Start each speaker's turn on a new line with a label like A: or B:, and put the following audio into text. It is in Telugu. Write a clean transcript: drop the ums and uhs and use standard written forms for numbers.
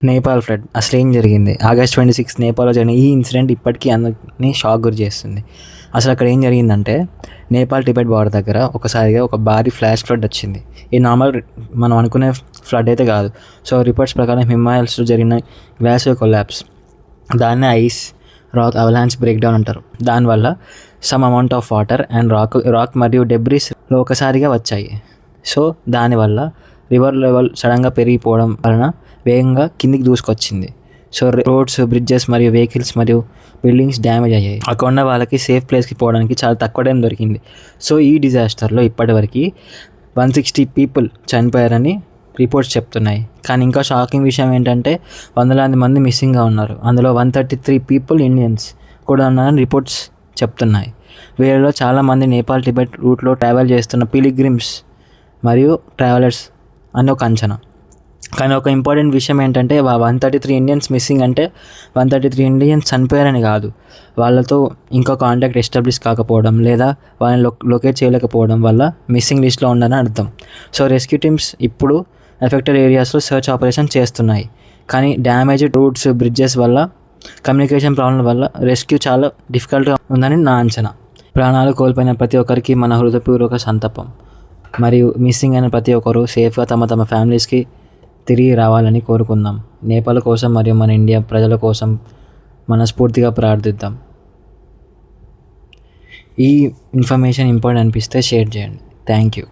A: నేపాల్ ఫ్లడ్ అసలు ఏం జరిగింది? ఆగస్ట్ 26 నేపాల్లో జరిగిన ఈ ఇన్సిడెంట్ ఇప్పటికీ అందరినీ షాక్ గురి చేస్తుంది. అసలు అక్కడ ఏం జరిగిందంటే, నేపాల్ టిబెట్ బార్డర్ దగ్గర ఒకసారిగా ఒక భారీ ఫ్లాష్ ఫ్లడ్ వచ్చింది. ఈ నార్మల్ మనం అనుకునే ఫ్లడ్ అయితే కాదు. సో రిపోర్ట్స్ ప్రకారం హిమాలయాస్లో జరిగిన గ్లాసియర్ కొలాప్స్, దాన్నే ఐస్ రాక్ అవలాంచ్ బ్రేక్డౌన్ అంటారు. దానివల్ల some amount of water and rock మరియు డెబ్రిస్లో ఒకసారిగా వచ్చాయి. సో దానివల్ల రివర్ లెవెల్ సడన్గా పెరిగిపోవడం వలన వేగంగా కిందికి దూసుకొచ్చింది. సో రోడ్స్, బ్రిడ్జెస్ మరియు వెహికల్స్ మరియు బిల్డింగ్స్ డ్యామేజ్ అయ్యాయి. అక్కడ ఉన్న వాళ్ళకి సేఫ్ ప్లేస్కి పోవడానికి చాలా తక్కువ టైం దొరికింది. సో ఈ డిజాస్టర్లో ఇప్పటివరకు 160 పీపుల్ చనిపోయారని రిపోర్ట్స్ చెప్తున్నాయి. కానీ ఇంకా షాకింగ్ విషయం ఏంటంటే, వందలాది మంది మిస్సింగ్గా ఉన్నారు. అందులో 133 పీపుల్ ఇండియన్స్ కూడా ఉన్నారని రిపోర్ట్స్ చెప్తున్నాయి. వీళ్ళలో చాలామంది నేపాల్ టిబెట్ రూట్లో ట్రావెల్ చేస్తున్న పిలిగ్రిమ్స్ మరియు ట్రావెలర్స్ అని ఒక అంచనా. కానీ ఒక ఇంపార్టెంట్ విషయం ఏంటంటే, 133 ఇండియన్స్ మిస్సింగ్ అంటే 133 ఇండియన్స్ చనిపోయారని కాదు. వాళ్ళతో ఇంకా కాంటాక్ట్ ఎస్టాబ్లిష్ కాకపోవడం లేదా వాళ్ళని లొకేట్ చేయలేకపోవడం వల్ల మిస్సింగ్ లిస్ట్లో ఉందని అర్థం. సో రెస్క్యూ టీమ్స్ ఇప్పుడు ఎఫెక్టెడ్ ఏరియాస్లో సర్చ్ ఆపరేషన్ చేస్తున్నాయి. కానీ డ్యామేజ్డ్ రోడ్స్, బ్రిడ్జెస్ వల్ల, కమ్యూనికేషన్ ప్రాబ్లం వల్ల రెస్క్యూ చాలా డిఫికల్ట్గా ఉందని నా అంచనా. ప్రాణాలు కోల్పోయిన ప్రతి ఒక్కరికి మన హృదయపూర్వక సంతాపం. మరియు మిస్సింగ్ అయిన ప్రతి ఒక్కరు సేఫ్గా తమ ఫ్యామిలీస్కి తిరిగి రావాలని కోరుకుందాం. నేపాల్ కోసం మరియు మన ఇండియా ప్రజల కోసం మనస్ఫూర్తిగా ప్రార్థిద్దాం. ఈ ఇన్ఫర్మేషన్ ఇంపార్టెంట్ అనిపిస్తే షేర్ చేయండి. Thank you.